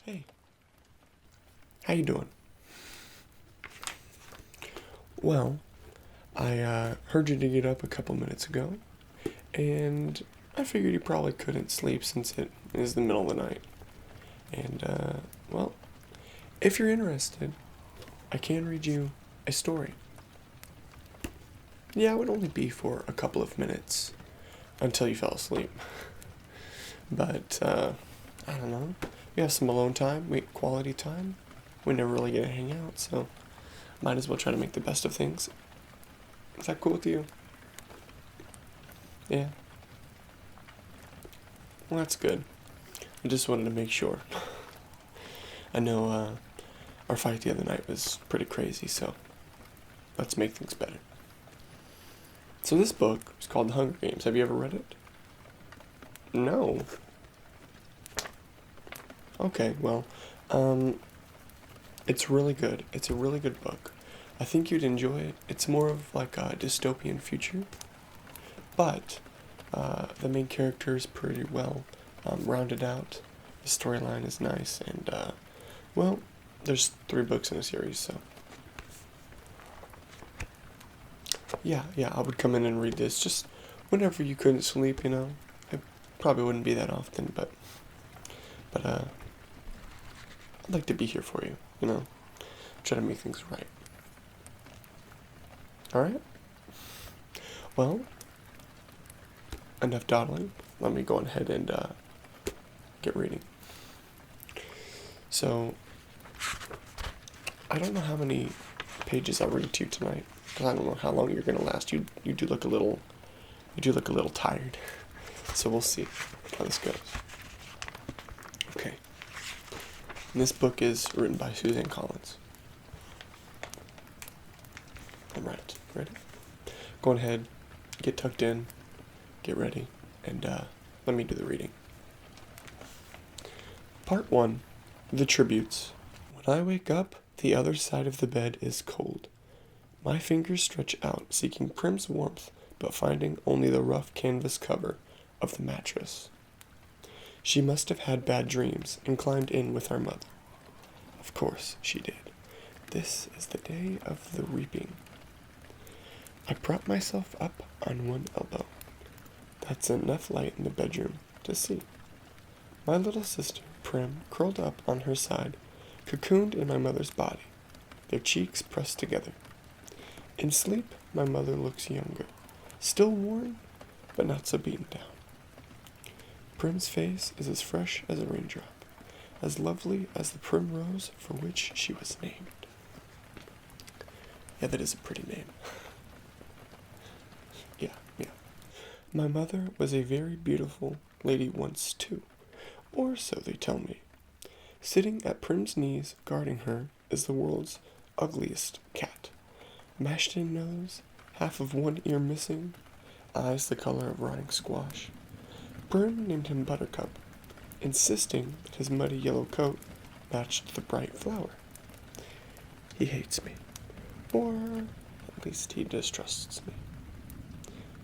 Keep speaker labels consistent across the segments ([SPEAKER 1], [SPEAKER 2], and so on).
[SPEAKER 1] Hey, how you doing? Well, I heard you to get up a couple minutes ago, and I figured you probably couldn't sleep since it is the middle of the night. And, well, if you're interested, I can read you a story. Yeah, it would only be for a couple of minutes until you fell asleep. But, I don't know. We have some alone time, quality time. We never really get to hang out, so might as well try to make the best of things. Is that cool with you? Yeah. Well, that's good. I just wanted to make sure. I know our fight the other night was pretty crazy, so let's make things better. So this book is called The Hunger Games. Have you ever read it? No. Okay, well, it's really good. It's a really good book. I think you'd enjoy it. It's more of like a dystopian future, but the main character is pretty well rounded out. The storyline is nice, and well, there's 3 books in a series, so yeah, I would come in and read this just whenever you couldn't sleep. It probably wouldn't be that often, but I'd like to be here for you. Try to make things right. All right. Well, enough dawdling. Let me go ahead and get reading. So, I don't know how many pages I'll read to you tonight, because I don't know how long you're gonna last. You do look a little tired. So we'll see how this goes. Okay. And this book is written by Suzanne Collins. All right. Ready? Go ahead, get tucked in, get ready, and let me do the reading. Part 1. The Tributes. When I wake up, the other side of the bed is cold. My fingers stretch out, seeking Prim's warmth, but finding only the rough canvas cover of the mattress. She must have had bad dreams and climbed in with our mother. Of course she did. This is the day of the reaping. I prop myself up on one elbow. That's enough light in the bedroom to see. My little sister, Prim, curled up on her side, cocooned in my mother's body, their cheeks pressed together. In sleep, my mother looks younger, still worn, but not so beaten down. Prim's face is as fresh as a raindrop, as lovely as the primrose for which she was named. Yeah, that is a pretty name. Yeah. My mother was a very beautiful lady once, too, or so they tell me. Sitting at Prim's knees, guarding her, is the world's ugliest cat. Mashed-in nose, half of one ear missing, eyes the color of rotting squash. Prim named him Buttercup, insisting that his muddy yellow coat matched the bright flower. He hates me, or at least he distrusts me.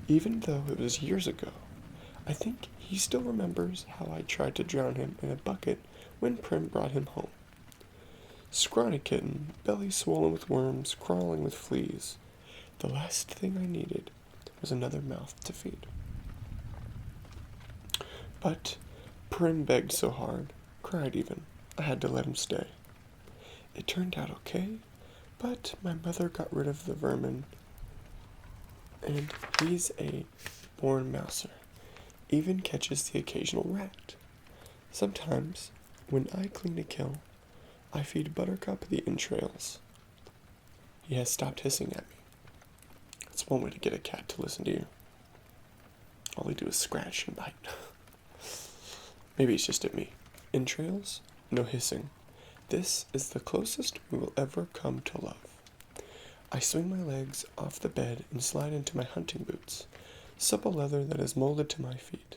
[SPEAKER 1] Even though it was years ago, I think he still remembers how I tried to drown him in a bucket when Prim brought him home. Scrawny kitten, belly swollen with worms, crawling with fleas. The last thing I needed was another mouth to feed. But Prim begged so hard, cried even, I had to let him stay. It turned out okay, but my mother got rid of the vermin, and he's a born mouser, even catches the occasional rat. Sometimes, when I clean a kill, I feed Buttercup the entrails. He has stopped hissing at me. That's one way to get a cat to listen to you. All they do is scratch and bite. Maybe it's just at me. Entrails? No hissing. This is the closest we will ever come to love. I swing my legs off the bed and slide into my hunting boots, supple leather that is molded to my feet.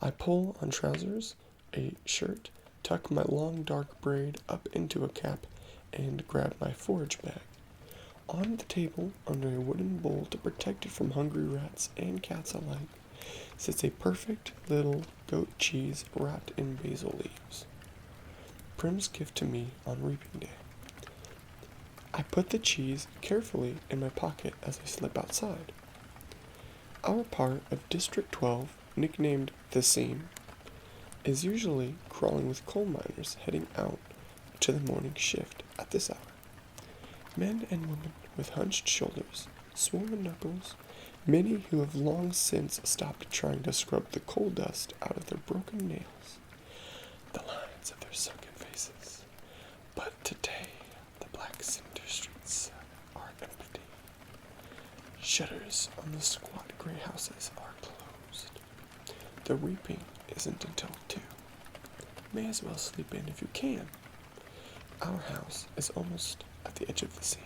[SPEAKER 1] I pull on trousers, a shirt, tuck my long dark braid up into a cap, and grab my forage bag. On the table, under a wooden bowl to protect it from hungry rats and cats alike, sits a perfect little goat cheese wrapped in basil leaves. Prim's gift to me on reaping day. I put the cheese carefully in my pocket as I slip outside. Our part of District 12, nicknamed the Seam, is usually crawling with coal miners heading out to the morning shift at this hour. Men and women with hunched shoulders, swollen knuckles, many who have long since stopped trying to scrub the coal dust out of their broken nails, the lines of their sunken faces. But today, the black cinder streets are empty. Shutters on the squat gray houses are closed. The reaping isn't until 2. May as well sleep in if you can. Our house is almost at the edge of the seam.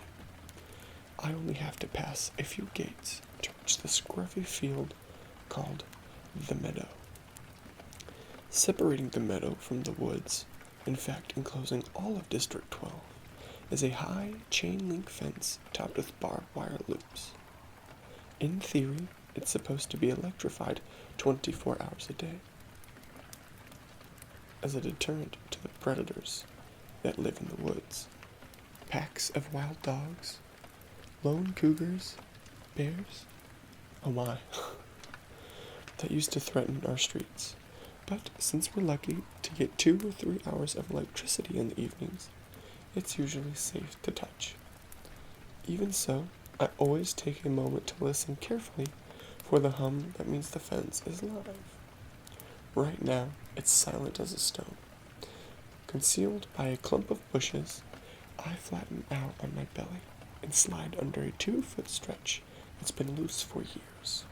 [SPEAKER 1] I only have to pass a few gates to reach the scruffy field called the meadow. Separating the meadow from the woods, in fact enclosing all of District 12, is a high chain-link fence topped with barbed wire loops. In theory, it's supposed to be electrified 24 hours a day, as a deterrent to the predators that live in the woods. Packs of wild dogs, lone cougars, bears, oh my, that used to threaten our streets. But since we're lucky to get 2 or 3 hours of electricity in the evenings, it's usually safe to touch. Even so, I always take a moment to listen carefully for the hum that means the fence is live. Right now, it's silent as a stone. Concealed by a clump of bushes, I flatten out on my belly and slide under a 2-foot stretch that's been loose for years.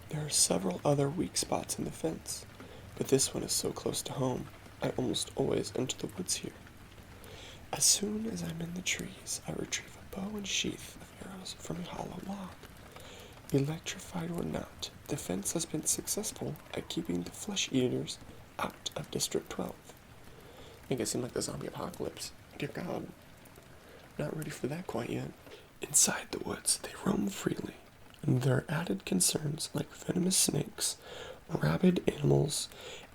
[SPEAKER 1] There are several other weak spots in the fence, but this one is so close to home, I almost always enter the woods here. As soon as I'm in the trees, I retrieve a bow and sheath of arrows from a hollow log. Electrified or not, the fence has been successful at keeping the flesh eaters out of District 12. Make it seem like the zombie apocalypse. Dear God. Not ready for that quite yet. Inside the woods, they roam freely, and there are added concerns like venomous snakes, rabid animals,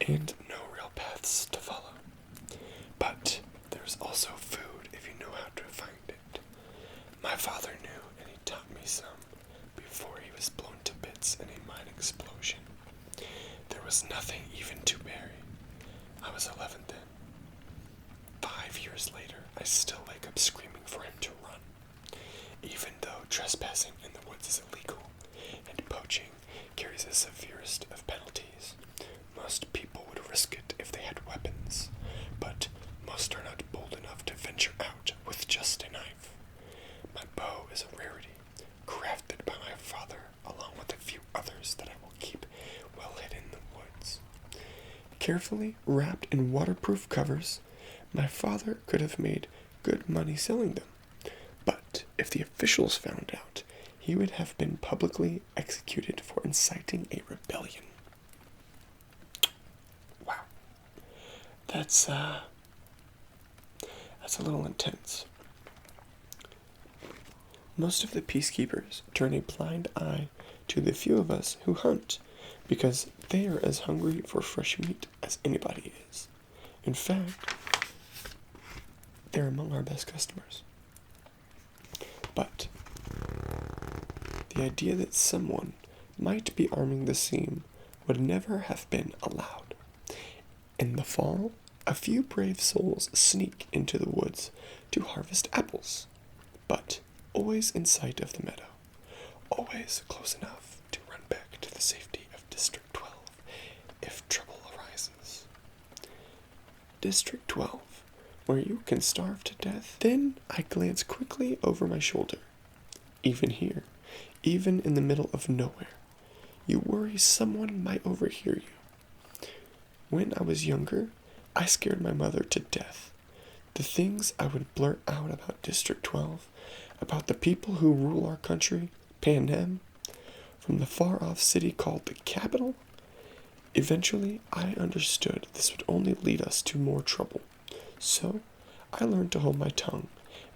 [SPEAKER 1] and no real paths to follow. But there's also food if you know how to find it. My father knew, and he taught me some before he was blown to bits in a mine explosion. There was nothing even to bury. I was 11 then. 5 years later, I still wake up screaming for him to run. Even though trespassing in the woods is illegal, and poaching carries the severest of penalties, most people would risk it if they had weapons, but most are not bold enough to venture out with just a knife. My bow is a rarity, crafted by my father, along with a few others that I will keep well hidden in the woods. Carefully wrapped in waterproof covers, my father could have made good money selling them, but if the officials found out, he would have been publicly executed for inciting a rebellion. Wow. That's a little intense. Most of the peacekeepers turn a blind eye to the few of us who hunt, because they are as hungry for fresh meat as anybody is. In fact, they're among our best customers. But the idea that someone might be arming the seam would never have been allowed. In the fall, a few brave souls sneak into the woods to harvest apples, but always in sight of the meadow, always close enough to run back to the safety of District 12 if trouble arises. District 12, where you can starve to death. Then I glance quickly over my shoulder. Even here, even in the middle of nowhere, you worry someone might overhear you. When I was younger, I scared my mother to death. The things I would blurt out about District 12, about the people who rule our country, Panem, from the far-off city called the capital. Eventually, I understood this would only lead us to more trouble. So, I learned to hold my tongue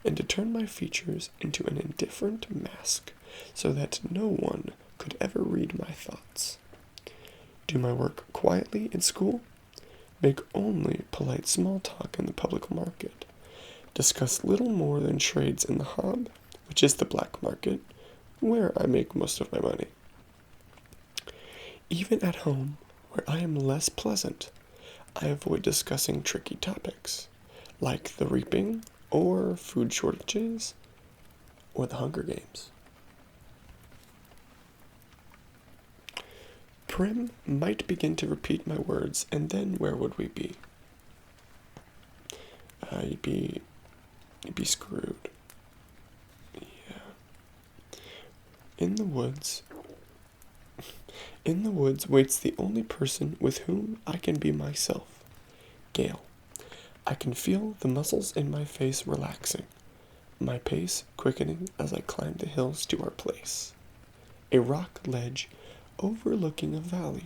[SPEAKER 1] and to turn my features into an indifferent mask so that no one could ever read my thoughts. Do my work quietly in school? make only polite small talk in the public market, discuss little more than trades in the hob, which is the black market, where I make most of my money. Even at home, where I am less pleasant, I avoid discussing tricky topics, like the reaping, or food shortages, or the Hunger Games. Prim might begin to repeat my words, and then where would we be? You'd be screwed. Yeah. In the woods waits the only person with whom I can be myself, Gale. I can feel the muscles in my face relaxing, my pace quickening as I climb the hills to our place. A rock ledge overlooking a valley.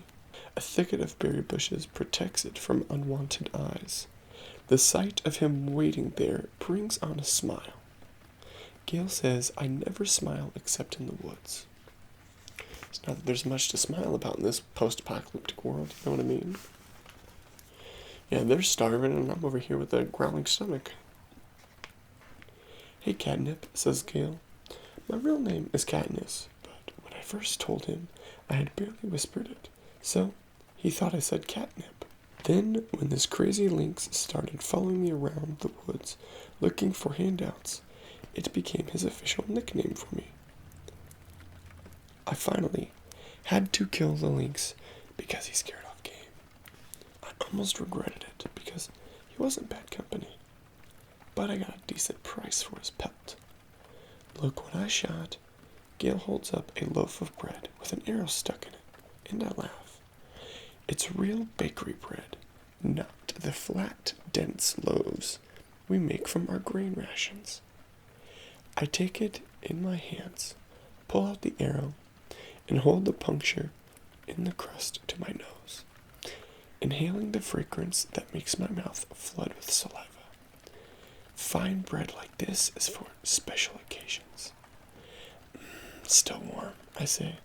[SPEAKER 1] A thicket of berry bushes protects it from unwanted eyes. The sight of him waiting there brings on a smile. Gale says I never smile except in the woods. It's not that there's much to smile about in this post-apocalyptic world, you know what I mean? Yeah, they're starving and I'm over here with a growling stomach. Hey, Catnip, says Gale. My real name is Katniss, but when I first told him, I had barely whispered it, so he thought I said catnip. Then, when this crazy lynx started following me around the woods looking for handouts, it became his official nickname for me. I finally had to kill the lynx because he scared off game. I almost regretted it because he wasn't bad company, but I got a decent price for his pelt. Look what I shot. Gale holds up a loaf of bread with an arrow stuck in it, and I laugh. It's real bakery bread, not the flat, dense loaves we make from our grain rations. I take it in my hands, pull out the arrow, and hold the puncture in the crust to my nose, inhaling the fragrance that makes my mouth flood with saliva. Fine bread like this is for special occasions. Still warm, I say.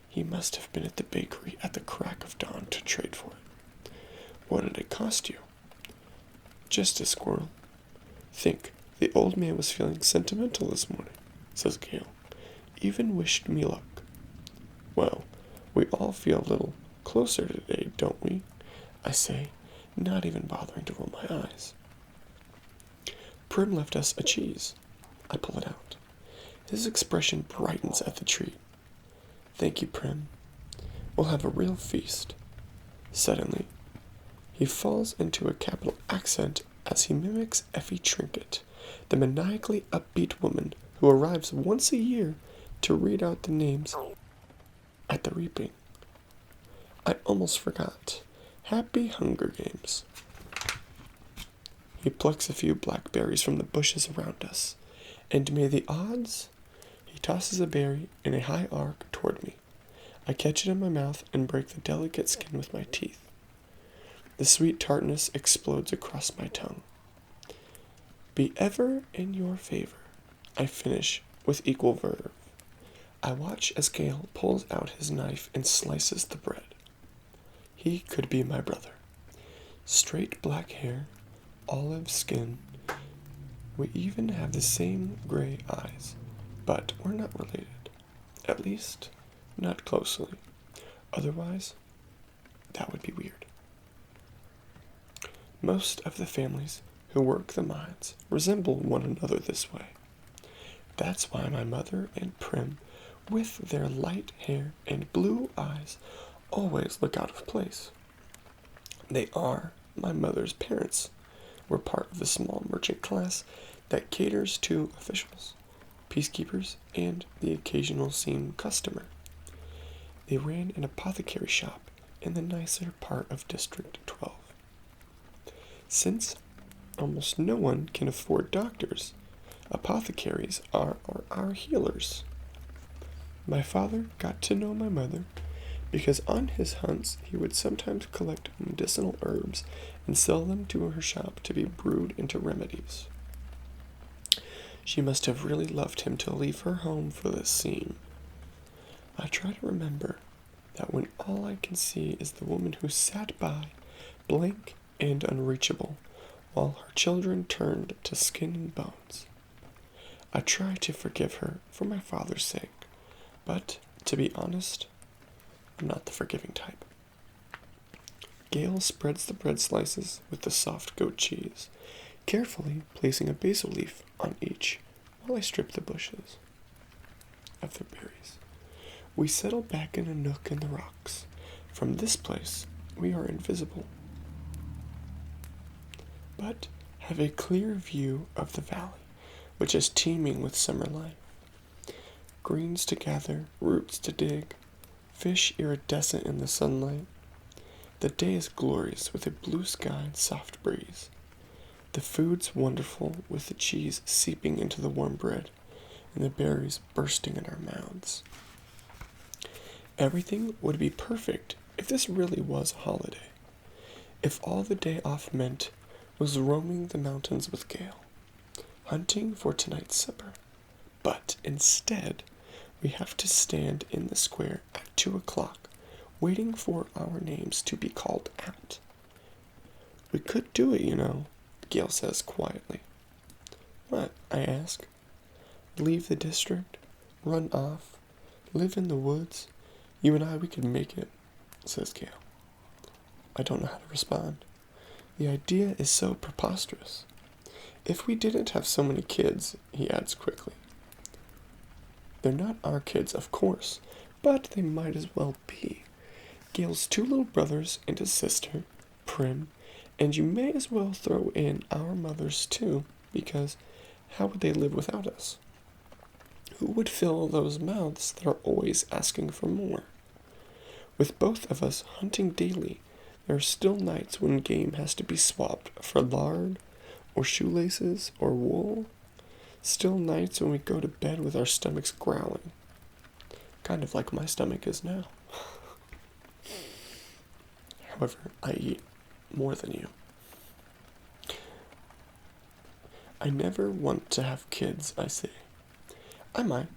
[SPEAKER 1] He must have been at the bakery at the crack of dawn to trade for it. What did it cost you? Just a squirrel. Think, the old man was feeling sentimental this morning, says Gale. Even wished me luck. Well, we all feel a little closer today, don't we? I say, not even bothering to roll my eyes. Prim left us a cheese. I pull it out. His expression brightens at the treat. Thank you, Prim. We'll have a real feast. Suddenly, he falls into a capital accent as he mimics Effie Trinket, the maniacally upbeat woman who arrives once a year to read out the names at the reaping. I almost forgot. Happy Hunger Games. He plucks a few blackberries from the bushes around us, and may the odds? He tosses a berry in a high arc toward me. I catch it in my mouth and break the delicate skin with my teeth. The sweet tartness explodes across my tongue. Be ever in your favor, I finish with equal verve. I watch as Gale pulls out his knife and slices the bread. He could be my brother. Straight black hair, olive skin. We even have the same gray eyes, but we're not related. At least, not closely. Otherwise, that would be weird. Most of the families who work the mines resemble one another this way. That's why my mother and Prim, with their light hair and blue eyes, always look out of place. They are my mother's parents. We're part of the small merchant class that caters to officials, peacekeepers, and the occasional seam customer. They ran an apothecary shop in the nicer part of District 12. Since almost no one can afford doctors, apothecaries are our healers. My father got to know my mother because on his hunts he would sometimes collect medicinal herbs and sell them to her shop to be brewed into remedies. She must have really loved him to leave her home for this scene. I try to remember that when all I can see is the woman who sat by, blank and unreachable, while her children turned to skin and bones. I try to forgive her for my father's sake, but, to be honest, I'm not the forgiving type. Gail spreads the bread slices with the soft goat cheese, carefully placing a basil leaf on each while I strip the bushes of their berries. We settle back in a nook in the rocks. From this place, we are invisible, but have a clear view of the valley, which is teeming with summer life. Greens to gather, roots to dig, fish iridescent in the sunlight. The day is glorious with a blue sky and soft breeze. The food's wonderful with the cheese seeping into the warm bread and the berries bursting in our mouths. Everything would be perfect if this really was a holiday. If all the day off meant was roaming the mountains with Gail, hunting for tonight's supper. But instead, we have to stand in the square at 2 o'clock, waiting for our names to be called out. We could do it, Gail says quietly. What? I ask. Leave the district? Run off? Live in the woods? You and I, we could make it, says Gail. I don't know how to respond. The idea is so preposterous. If we didn't have so many kids, he adds quickly. They're not our kids, of course, but they might as well be. Gail's 2 little brothers and a sister, Prim, and you may as well throw in our mothers too, because how would they live without us? Who would fill those mouths that are always asking for more? With both of us hunting daily, there are still nights when game has to be swapped for lard, or shoelaces, or wool. Still nights when we go to bed with our stomachs growling. Kind of like my stomach is now. However, I eat more than you. I never want to have kids, I say. I might,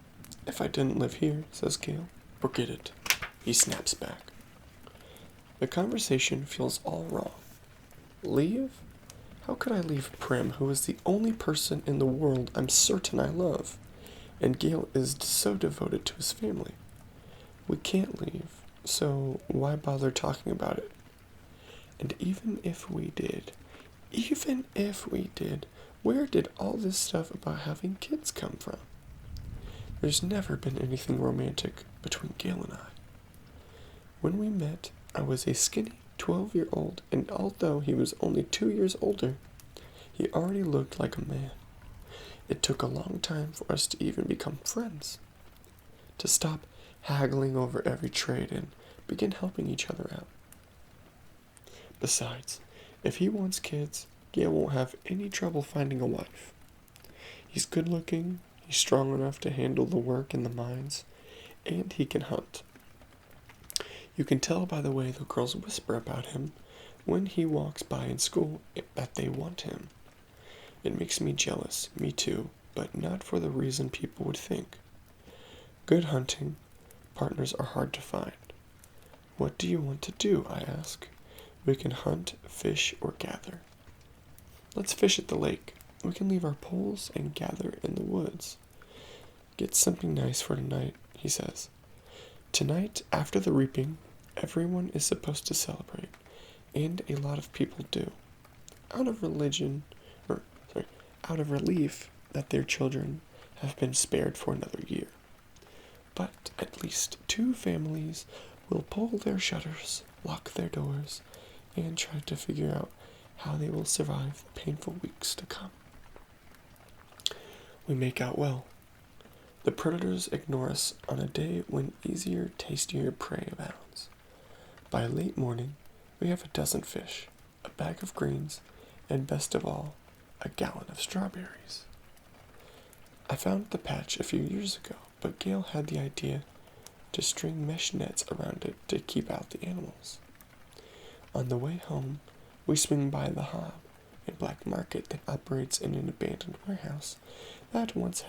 [SPEAKER 1] if I didn't live here, says Gail. Forget it, he snaps back. The conversation feels all wrong. Leave? How could I leave Prim, who is the only person in the world I'm certain I love, and Gail is so devoted to his family? We can't leave, so why bother talking about it? And even if we did, where did all this stuff about having kids come from? There's never been anything romantic between Gail and I. When we met, I was a skinny 12-year-old, and although he was only 2 years older, he already looked like a man. It took a long time for us to even become friends, to stop haggling over every trade and begin helping each other out. Besides, if he wants kids, Gail won't have any trouble finding a wife. He's good looking, he's strong enough to handle the work in the mines, and he can hunt. You can tell by the way the girls whisper about him when he walks by in school that they want him. It makes me jealous, me too, but not for the reason people would think. Good hunting partners are hard to find. What do you want to do? I ask. We can hunt, fish, or gather. Let's fish at the lake. We can leave our poles and gather in the woods. Get something nice for tonight, he says. Tonight, after the reaping, everyone is supposed to celebrate, and a lot of people do. Out of relief that their children have been spared for another year. But at least 2 families will pull their shutters, lock their doors, and try to figure out how they will survive the painful weeks to come. We make out well. The predators ignore us on a day when easier, tastier prey abounds. By late morning, we have a dozen fish, a bag of greens, and best of all, a gallon of strawberries. I found the patch a few years ago, but Gail had the idea to string mesh nets around it to keep out the animals. On the way home, we swing by the Hob, a black market that operates in an abandoned warehouse that once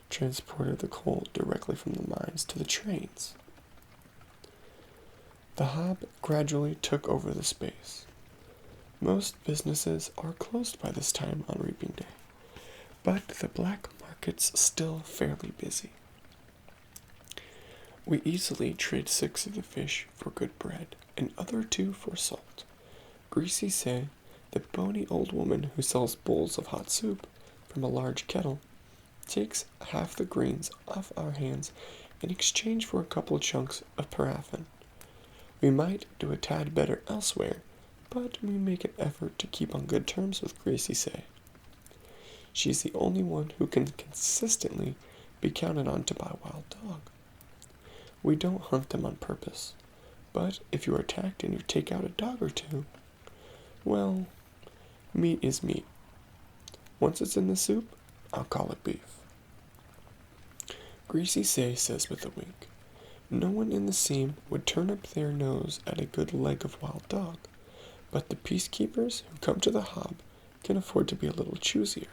[SPEAKER 1] transported the coal directly from the mines to the trains. The Hob gradually took over the space. Most businesses are closed by this time on reaping day, but the black market's still fairly busy. We easily trade 6 of the fish for good bread, and other 2 for salt. Greasy say, the bony old woman who sells bowls of hot soup from a large kettle, takes half the greens off our hands in exchange for a couple chunks of paraffin. We might do a tad better elsewhere, but we make an effort to keep on good terms with Gracie Say. She's the only one who can consistently be counted on to buy a wild dog. We don't hunt them on purpose, but if you are attacked and you take out a dog or 2, well, meat is meat. Once it's in the soup, I'll call it beef. Greasy Say says with a wink, no one in the seam would turn up their nose at a good leg of wild dog, but the peacekeepers who come to the hob can afford to be a little choosier.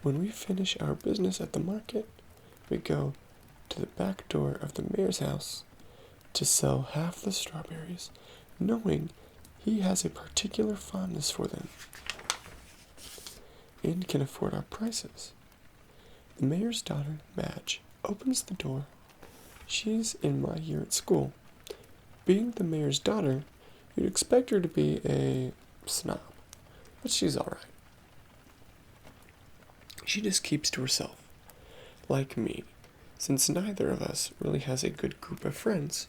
[SPEAKER 1] When we finish our business at the market, we go to the back door of the mayor's house to sell half the strawberries, knowing he has a particular fondness for them and can afford our prices. The mayor's daughter, Madge, opens the door. She's in my year at school. Being the mayor's daughter, you'd expect her to be a snob, but she's alright. She just keeps to herself. Like me, since neither of us really has a good group of friends,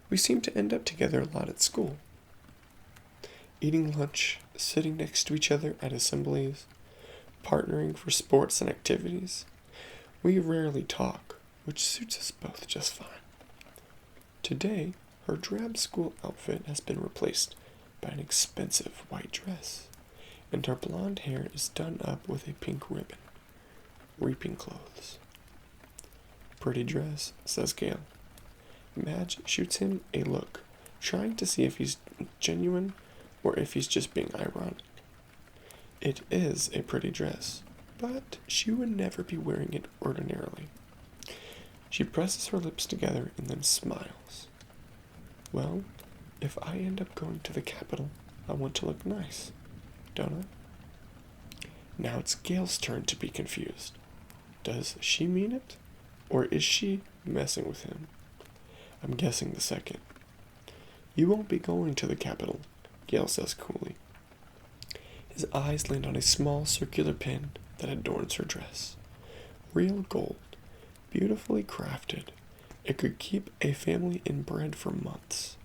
[SPEAKER 1] we seem to end up together a lot at school. Eating lunch, sitting next to each other at assemblies, partnering for sports and activities. We rarely talk, which suits us both just fine. Today, her drab school outfit has been replaced by an expensive white dress, and her blonde hair is done up with a pink ribbon. Reaping clothes. Pretty dress, says Gail. Madge shoots him a look, trying to see if he's genuine or if he's just being ironic. It is a pretty dress, but she would never be wearing it ordinarily. She presses her lips together and then smiles. Well, if I end up going to the Capitol, I want to look nice, don't I? Now it's Gail's turn to be confused. Does she mean it? Or is she messing with him? I'm guessing the second. You won't be going to the Capitol, Gail says coolly. His eyes land on a small circular pin that adorns her dress. Real gold, beautifully crafted. It could keep a family in bread for months.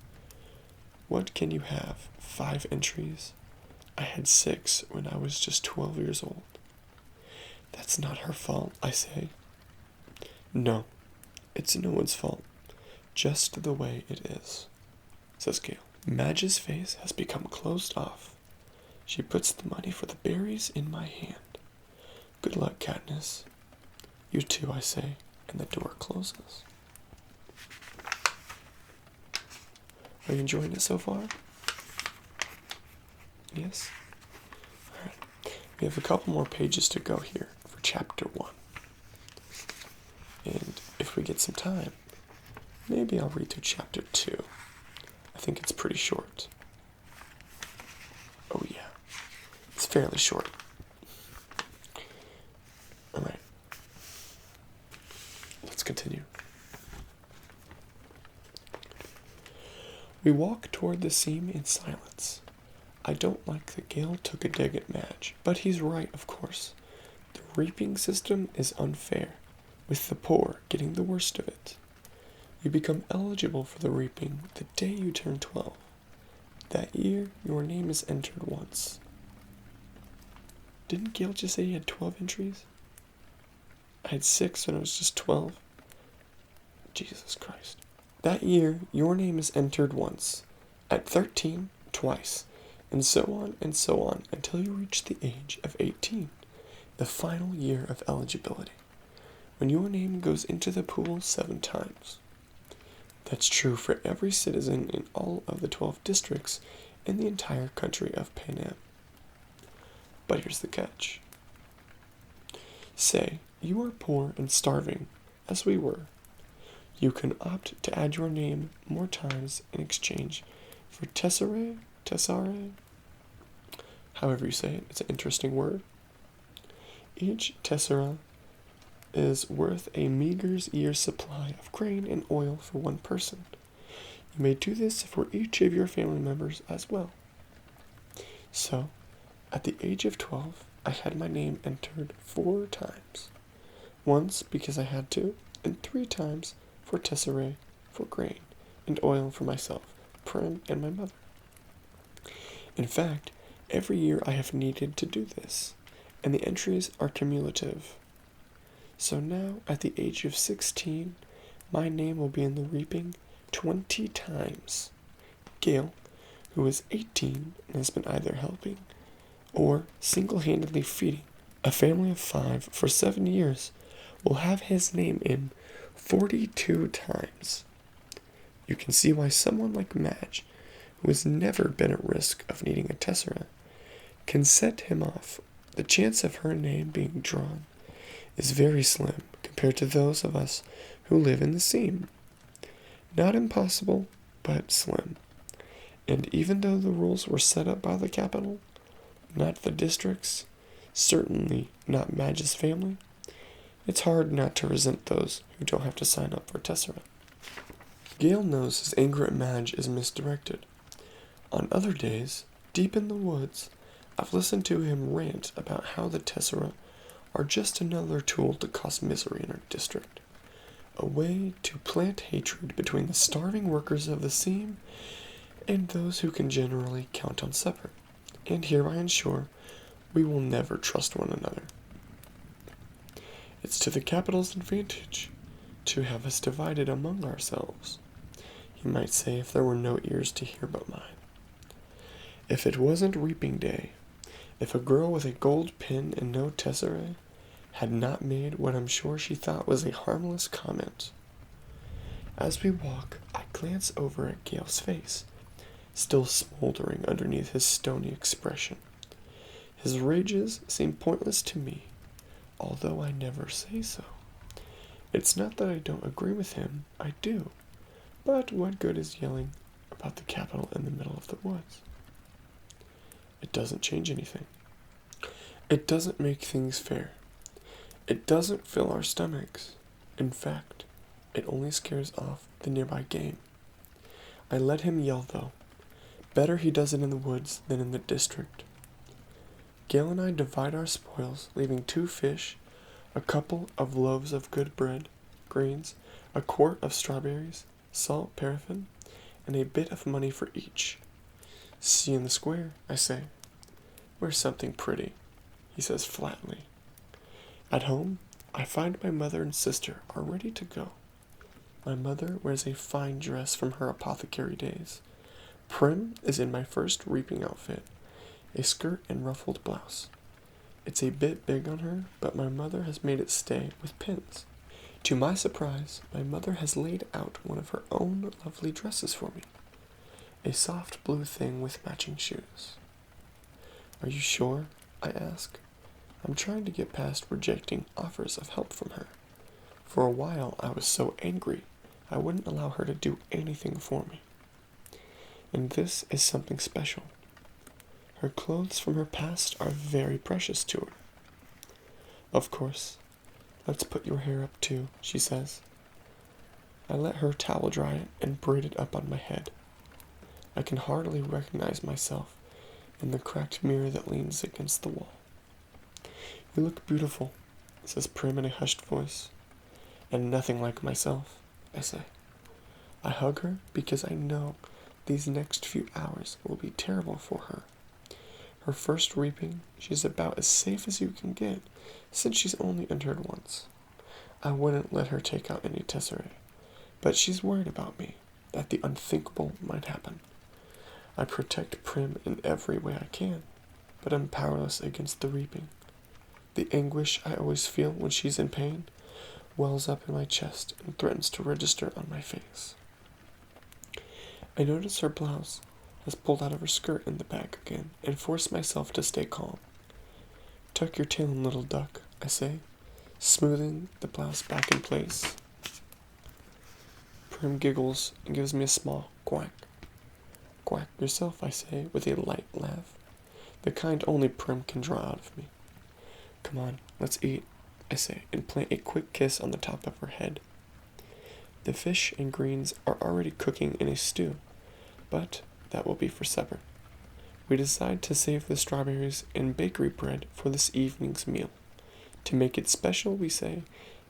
[SPEAKER 1] What can you have? 5 entries? I had 6 when I was just 12 years old. That's not her fault, I say. No, it's no one's fault. Just the way it is, says Gail. Madge's face has become closed off. She puts the money for the berries in my hand. Good luck, Katniss. You too, I say, and the door closes. Are you enjoying it so far? Yes? Alright. We have a couple more pages to go here for chapter 1. And if we get some time, maybe I'll read through chapter 2. I think it's pretty short. Oh yeah, it's fairly short. Alright, let's continue. We walk toward the seam in silence. I don't like that Gale took a dig at Madge, but he's right, of course. The reaping system is unfair, with the poor getting the worst of it. You become eligible for the reaping the day you turn 12. That year, your name is entered once. Didn't Gale just say he had 12 entries? I had 6 when I was just 12. Jesus Christ. That year, your name is entered once. At 13, twice. And so on until you reach the age of 18, the final year of eligibility, when your name goes into the pool 7 times. That's true for every citizen in all of the 12 districts in the entire country of Pan Am. But here's the catch. Say you are poor and starving, as we were. You can opt to add your name more times in exchange for tesserae, however you say it, it's an interesting word. Each tessera is worth a meager year's supply of grain and oil for one person. You may do this for each of your family members as well. So, at the age of 12, I had my name entered 4 times. Once because I had to, and 3 times for tesserae, for grain, and oil for myself, Prim, and my mother. In fact, every year I have needed to do this, and the entries are cumulative. So now, at the age of 16, my name will be in the reaping 20 times. Gail, who is 18 and has been either helping or single-handedly feeding a family of 5 for 7 years, will have his name in 42 times. You can see why someone like Madge, who has never been at risk of needing a tessera, can set him off. The chance of her name being drawn is very slim compared to those of us who live in the seam. Not impossible, but slim. And even though the rules were set up by the capital, not the districts, certainly not Madge's family, it's hard not to resent those who don't have to sign up for tessera. Gale knows his anger at Madge is misdirected. On other days, deep in the woods, I've listened to him rant about how the tessera are just another tool to cause misery in our district. A way to plant hatred between the starving workers of the seam and those who can generally count on supper. And hereby ensure we will never trust one another. It's to the capital's advantage to have us divided among ourselves, he might say if there were no ears to hear but mine. If it wasn't reaping day, if a girl with a gold pin and no tesserae had not made what I'm sure she thought was a harmless comment. As we walk, I glance over at Gale's face, still smoldering underneath his stony expression. His rages seem pointless to me, although I never say so. It's not that I don't agree with him, I do. But what good is yelling about the capital in the middle of the woods? It doesn't change anything. It doesn't make things fair. It doesn't fill our stomachs. In fact, it only scares off the nearby game. I let him yell, though. Better he does it in the woods than in the district. Gale and I divide our spoils, leaving 2 fish, a couple of loaves of good bread, grains, a quart of strawberries, salt, paraffin, and a bit of money for each. See you in the square, I say. Wear something pretty, he says flatly. At home, I find my mother and sister are ready to go. My mother wears a fine dress from her apothecary days. Prim is in my first reaping outfit, a skirt and ruffled blouse. It's a bit big on her, but my mother has made it stay with pins. To my surprise, my mother has laid out one of her own lovely dresses for me. A soft blue thing with matching shoes. Are you sure? I ask. I'm trying to get past rejecting offers of help from her. For a while I was so angry I wouldn't allow her to do anything for me. And this is something special. Her clothes from her past are very precious to her. Of course, let's put your hair up too, she says. I let her towel dry it and braid it up on my head. I can hardly recognize myself in the cracked mirror that leans against the wall. You look beautiful, says Prim in a hushed voice. And nothing like myself, I say. I hug her because I know these next few hours will be terrible for her. Her first reaping, she's about as safe as you can get, since she's only entered once. I wouldn't let her take out any tesserae, but she's worried about me, that the unthinkable might happen. I protect Prim in every way I can, but I'm powerless against the reaping. The anguish I always feel when she's in pain wells up in my chest and threatens to register on my face. I notice her blouse has pulled out of her skirt in the back again and force myself to stay calm. Tuck your tail in, little duck, I say, smoothing the blouse back in place. Prim giggles and gives me a small quack. Quack yourself, I say, with a light laugh. the kind only Prim can draw out of me. Come on, let's eat, I say, and plant a quick kiss on the top of her head. The fish and greens are already cooking in a stew, but that will be for supper. We decide to save the strawberries and bakery bread for this evening's meal. To make it special, we say,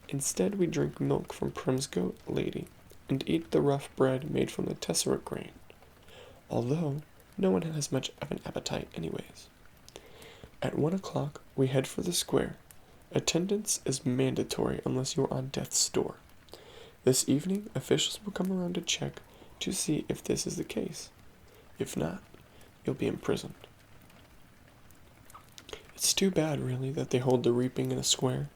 [SPEAKER 1] instead we drink milk from Prim's goat lady and eat the rough bread made from the tesseract grain, although no one has much of an appetite anyways. At 1 o'clock, we head for the square. Attendance is mandatory unless you're on death's door. This evening, officials will come around to check to see if this is the case. If not, you'll be imprisoned. It's too bad, really, that they hold the reaping in a square,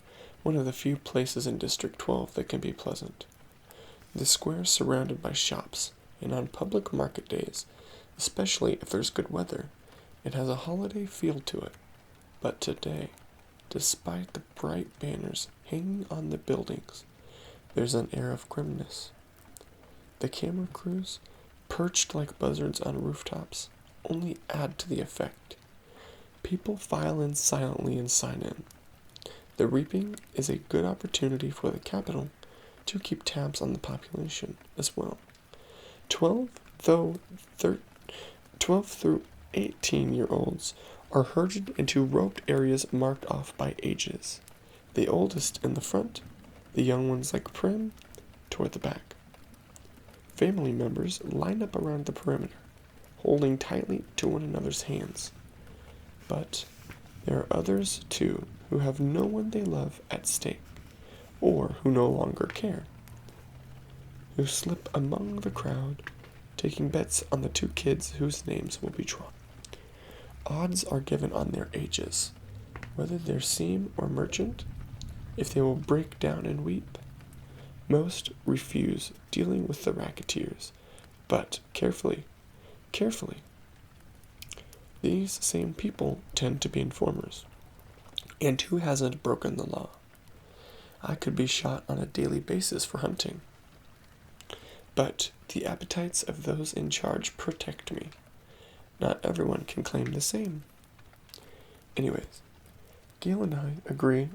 [SPEAKER 1] one of the few places in District 12 that can be pleasant. The square is surrounded by shops, and on public market days, especially if there's good weather, it has a holiday feel to it. But today, despite the bright banners hanging on the buildings, there's an air of grimness. The camera crews, perched like buzzards on rooftops, only add to the effect. People file in silently and sign in. The reaping is a good opportunity for the capital to keep tabs on the population as well. 12 through 18-year-olds are herded into roped areas marked off by ages. The oldest in the front, the young ones like Prim, toward the back. Family members line up around the perimeter, holding tightly to one another's hands. But there are others, too, who have no one they love at stake, or who no longer care, who slip among the crowd, taking bets on the 2 kids whose names will be drawn. Odds are given on their ages, whether they're seam or merchant, if they will break down and weep. Most refuse dealing with the racketeers, but carefully, these same people tend to be informers. And who hasn't broken the law? I could be shot on a daily basis for hunting. But the appetites of those in charge protect me. Not everyone can claim the same. Anyways, Gail and I agree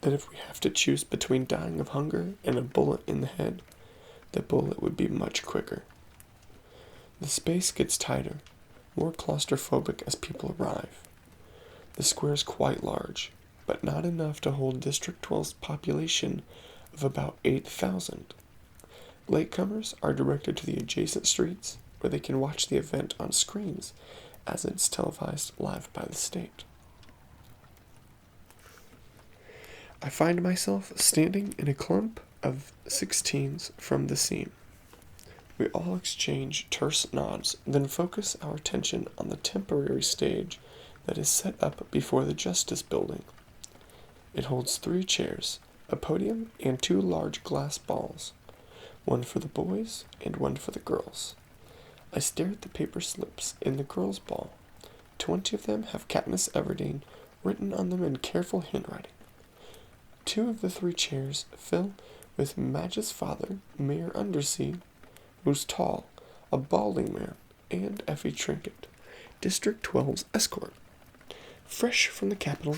[SPEAKER 1] that if we have to choose between dying of hunger and a bullet in the head, the bullet would be much quicker. The space gets tighter, more claustrophobic as people arrive. The square is quite large, but not enough to hold District 12's population of about 8,000. Latecomers are directed to the adjacent streets where they can watch the event on screens as it's televised live by the state. I find myself standing in a clump of 16s from the scene. We all exchange terse nods, then focus our attention on the temporary stage that is set up before the Justice Building. It holds 3 chairs, a podium, and 2 large glass balls, one for the boys and one for the girls. I stare at the paper slips in the girls' ball. 20 of them have Katniss Everdeen written on them in careful handwriting. 2 of the 3 chairs fill with Madge's father, Mayor Undersea, who's tall, a balding man, and Effie Trinket, District 12's escort, fresh from the capital,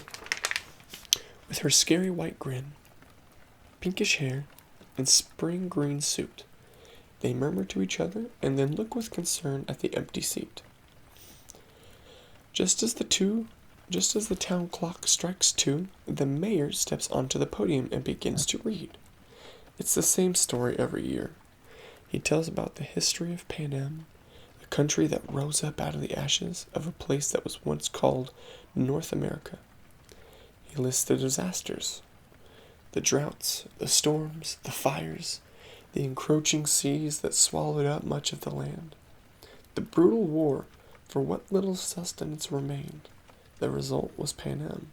[SPEAKER 1] with her scary white grin, pinkish hair, and spring green suit. They murmur to each other and then look with concern at the empty seat. Just as the town clock strikes 2, the mayor steps onto the podium and begins to read. It's the same story every year. He tells about the history of Panem, a country that rose up out of the ashes of a place that was once called North America. He lists the disasters, the droughts, the storms, the fires, the encroaching seas that swallowed up much of the land, the brutal war for what little sustenance remained. The result was Panem,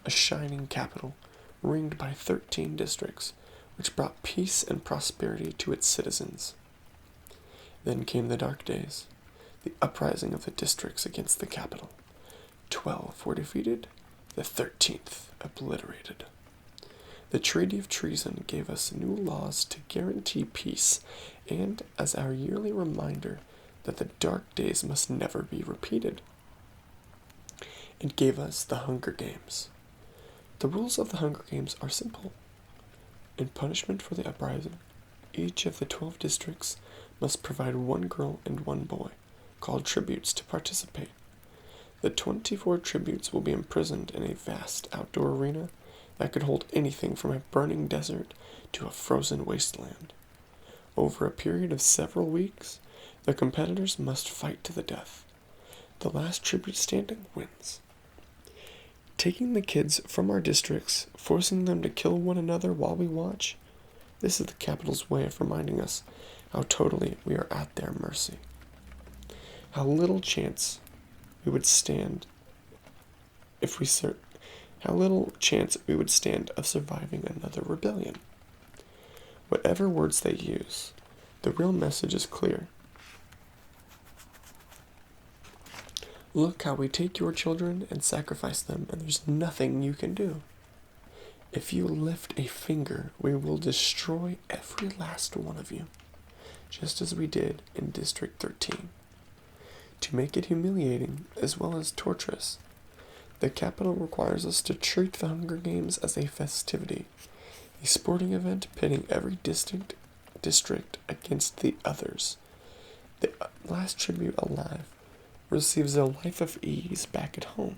[SPEAKER 1] a shining capital ringed by 13 districts, which brought peace and prosperity to its citizens. Then came the dark days, the uprising of the districts against the capital. 12 were defeated, the 13th obliterated. The Treaty of Treason gave us new laws to guarantee peace, and as our yearly reminder that the dark days must never be repeated. and gave us the Hunger Games. The rules of the Hunger Games are simple. In punishment for the uprising, each of the 12 districts must provide one girl and one boy, called tributes, to participate. The 24 tributes will be imprisoned in a vast outdoor arena that could hold anything from a burning desert to a frozen wasteland. Over a period of several weeks, the competitors must fight to the death. The last tribute standing wins. Taking the kids from our districts, forcing them to kill one another while we watch, this is the Capitol's way of reminding us how totally we are at their mercy. How little chance we would stand of surviving another rebellion. Whatever words they use, the real message is clear. Look how we take your children and sacrifice them, and there's nothing you can do. If you lift a finger, we will destroy every last one of you, just as we did in District 13. To make it humiliating as well as torturous, the Capitol requires us to treat the Hunger Games as a festivity, a sporting event pitting every district against the others. The last tribute alive receives a life of ease back at home,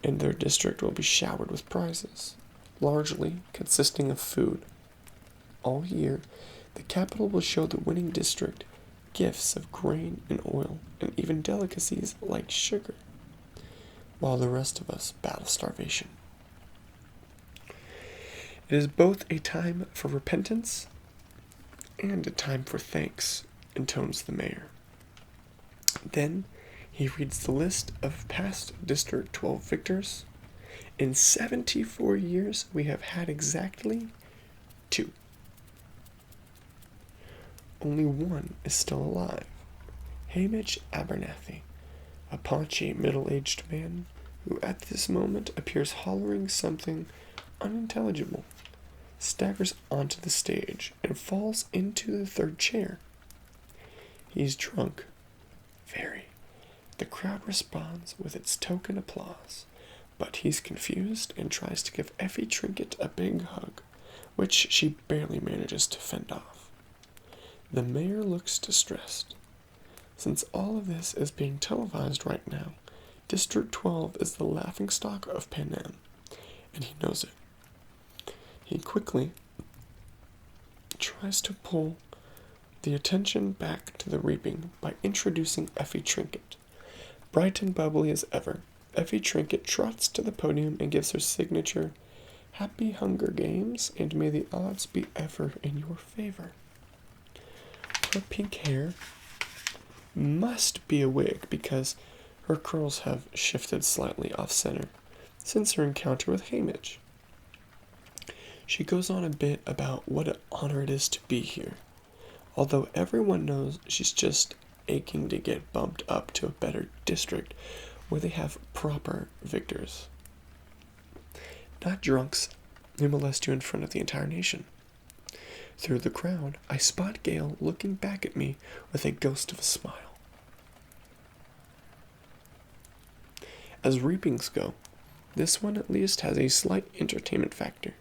[SPEAKER 1] and their district will be showered with prizes, largely consisting of food. All year, the Capitol will show the winning district gifts of grain and oil, and even delicacies like sugar, while the rest of us battle starvation. It is both a time for repentance and a time for thanks, intones the mayor. Then he reads the list of past District 12 victors. In 74 years, we have had exactly 2. Only one is still alive. Hamish Abernathy, a paunchy, middle-aged man who at this moment appears hollering something unintelligible, staggers onto the stage and falls into the 3rd chair. He's drunk. Very. The crowd responds with its token applause, but he's confused and tries to give Effie Trinket a big hug, which she barely manages to fend off. The mayor looks distressed. Since all of this is being televised right now, District 12 is the laughingstock of Pan Am, and he knows it. He quickly tries to pull the attention back to the reaping by introducing Effie Trinket. Bright and bubbly as ever, Effie Trinket trots to the podium and gives her signature, "Happy Hunger Games, and may the odds be ever in your favor." Her pink hair must be a wig because her curls have shifted slightly off-center since her encounter with Hamish. She goes on a bit about what an honor it is to be here, although everyone knows she's just aching to get bumped up to a better district where they have proper victors, not drunks who molest you in front of the entire nation. Through the crowd, I spot Gale looking back at me with a ghost of a smile. As reapings go, this one at least has a slight entertainment factor.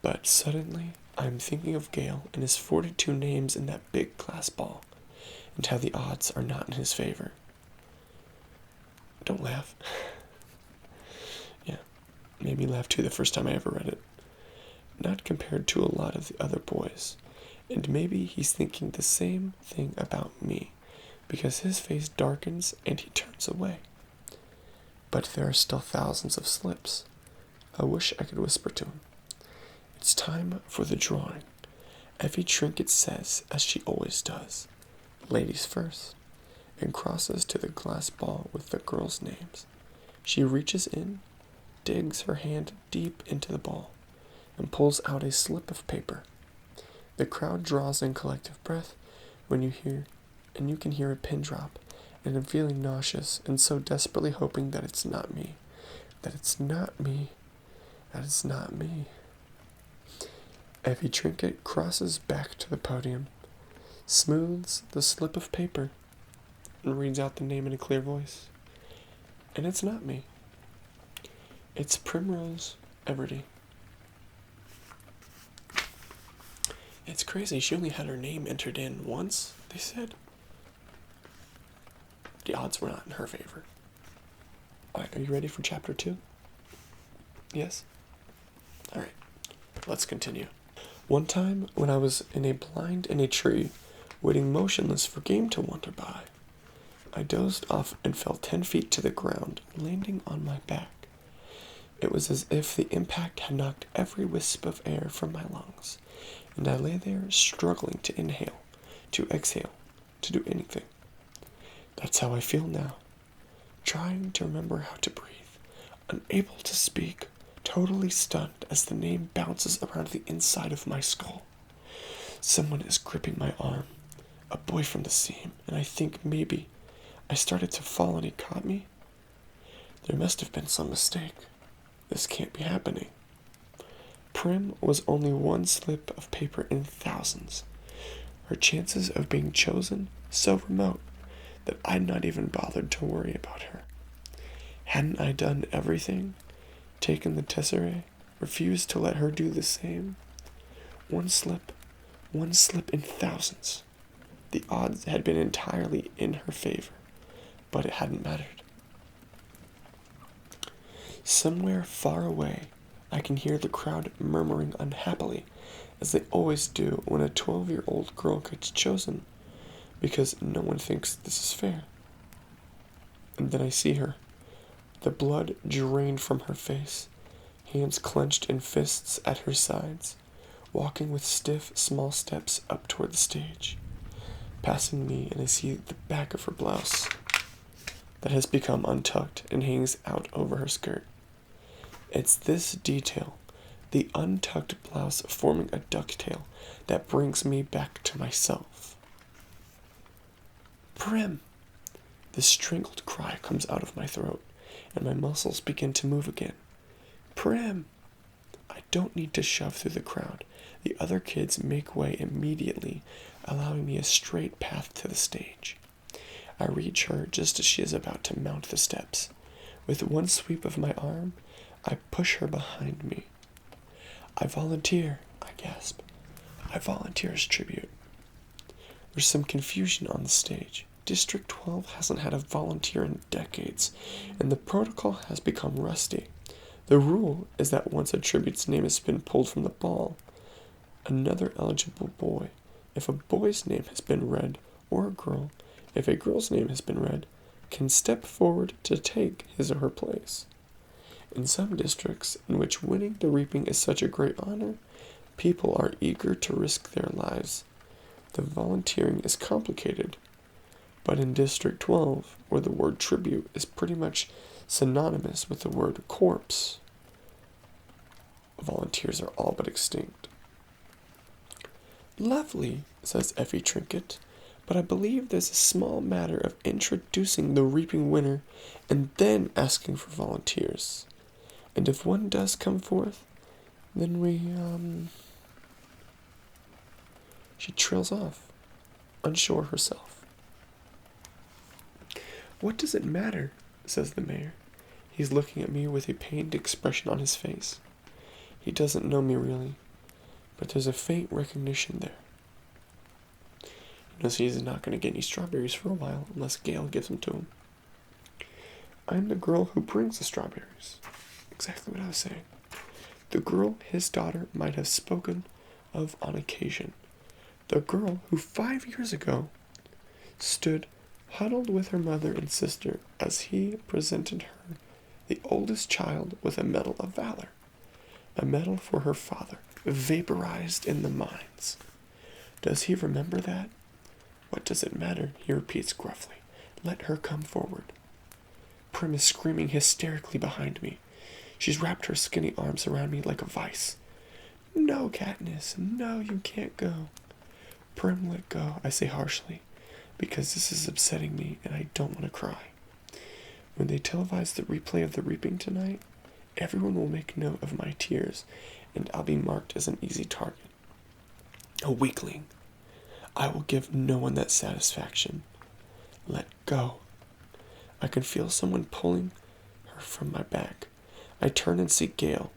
[SPEAKER 1] But suddenly, I'm thinking of Gale and his 42 names in that big glass ball, and how the odds are not in his favor. Don't laugh. Yeah, made me laugh too the first time I ever read it. Not compared to a lot of the other boys, and maybe he's thinking the same thing about me, because his face darkens and he turns away. But there are still thousands of slips. I wish I could whisper to him. It's time for the drawing. Effie Trinket says, as she always does, "Ladies first," and crosses to the glass ball with the girls' names. She reaches in, digs her hand deep into the ball, and pulls out a slip of paper. The crowd draws in collective breath when you can hear a pin drop, and I'm feeling nauseous and so desperately hoping that it's not me, that it's not me, that it's not me. Effie Trinket crosses back to the podium, smooths the slip of paper, and reads out the name in a clear voice. And it's not me. It's Primrose Everdy. It's crazy, she only had her name entered in once, they said. The odds were not in her favor. Alright, are you ready for chapter 2? Yes? Alright, let's continue. One time, when I was in a blind in a tree, waiting motionless for game to wander by, I dozed off and fell 10 feet to the ground, landing on my back. It was as if the impact had knocked every wisp of air from my lungs, and I lay there struggling to inhale, to exhale, to do anything. That's how I feel now, trying to remember how to breathe, unable to speak, totally stunned as the name bounces around the inside of my skull. Someone is gripping my arm, a boy from the seam, and I think maybe I started to fall and he caught me. There must have been some mistake. This can't be happening. Prim was only one slip of paper in thousands. Her chances of being chosen so remote that I'd not even bothered to worry about her. Hadn't I done everything? Taken the tesserae? Refused to let her do the same? One slip in thousands. The odds had been entirely in her favor, but it hadn't mattered. Somewhere far away, I can hear the crowd murmuring unhappily, as they always do when a 12-year-old girl gets chosen, because no one thinks this is fair. And then I see her, the blood drained from her face, hands clenched in fists at her sides, walking with stiff, small steps up toward the stage, passing me, and I see the back of her blouse that has become untucked and hangs out over her skirt. It's this detail, the untucked blouse forming a ducktail, that brings me back to myself. Prim! The strangled cry comes out of my throat, and my muscles begin to move again. Prim! I don't need to shove through the crowd. The other kids make way immediately, allowing me a straight path to the stage. I reach her just as she is about to mount the steps. With one sweep of my arm, I push her behind me. I volunteer, I gasp. I volunteer as tribute. There's some confusion on the stage. District 12 hasn't had a volunteer in decades, and the protocol has become rusty. The rule is that once a tribute's name has been pulled from the ball, another eligible boy, if a boy's name has been read, or a girl, if a girl's name has been read, can step forward to take his or her place. In some districts, in which winning the reaping is such a great honor, people are eager to risk their lives. The volunteering is complicated, but in District 12, where the word tribute is pretty much synonymous with the word corpse, volunteers are all but extinct. Lovely, says Effie Trinket, but I believe there's a small matter of introducing the reaping winner and then asking for volunteers. And if one does come forth, then She trails off, unsure herself. What does it matter, says the mayor. He's looking at me with a pained expression on his face. He doesn't know me really, but there's a faint recognition there. He knows he's not going to get any strawberries for a while unless Gail gives them to him. I'm the girl who brings the strawberries. Exactly what I was saying. The girl his daughter might have spoken of on occasion. The girl who 5 years ago stood huddled with her mother and sister as he presented her, the oldest child, with a medal of valor. A medal for her father, vaporized in the mines. Does he remember that? What does it matter? He repeats gruffly. Let her come forward. Prim is screaming hysterically behind me. She's wrapped her skinny arms around me like a vice. No, Katniss, no, you can't go. Prim, let go, I say harshly, because this is upsetting me and I don't want to cry. When they televise the replay of the reaping tonight, everyone will make note of my tears, and I'll be marked as an easy target. A weakling. I will give no one that satisfaction. Let go. I can feel someone pulling her from my back. I turn and see Gale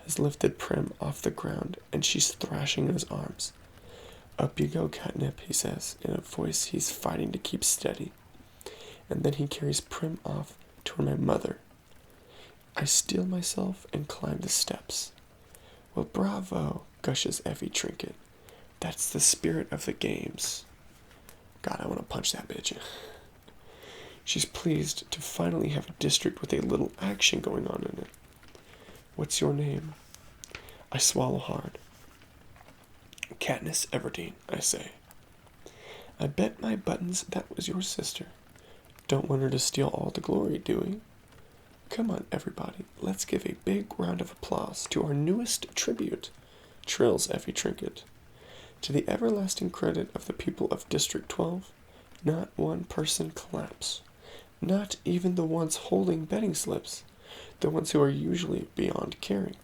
[SPEAKER 1] has lifted Prim off the ground, and she's thrashing in his arms. "Up you go, Catnip," he says, in a voice he's fighting to keep steady. And then he carries Prim off toward my mother. I steel myself and climb the steps. "Well, bravo," gushes Effie Trinket. "That's the spirit of the games." God, I want to punch that bitch. She's pleased to finally have a district with a little action going on in it. "What's your name?" I swallow hard. "Katniss Everdeen," I say. "I bet my buttons that was your sister. Don't want her to steal all the glory, do we? Come on, everybody, let's give a big round of applause to our newest tribute," trills Effie Trinket. To the everlasting credit of the people of District 12, not one person claps. Not even the ones holding betting slips, the ones who are usually beyond caring.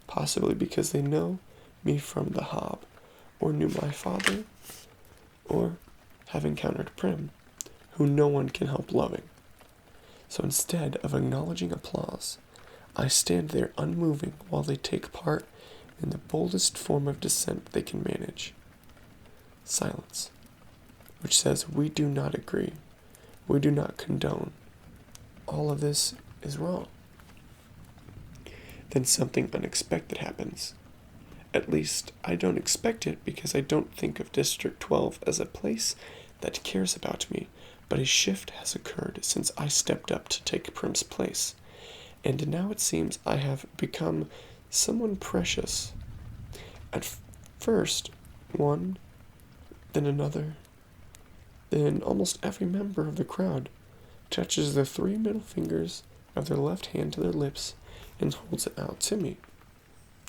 [SPEAKER 1] Possibly because they know me from the Hob, or knew my father, or have encountered Prim, who no one can help loving. So instead of acknowledging applause, I stand there unmoving while they take part in the boldest form of dissent they can manage. Silence, which says we do not agree, we do not condone. All of this is wrong. Then something unexpected happens. At least, I don't expect it because I don't think of District 12 as a place that cares about me, but a shift has occurred since I stepped up to take Prim's place, and now it seems I have become someone precious. At first, one, then another, then almost every member of the crowd touches the 3 middle fingers of their left hand to their lips and holds it out to me.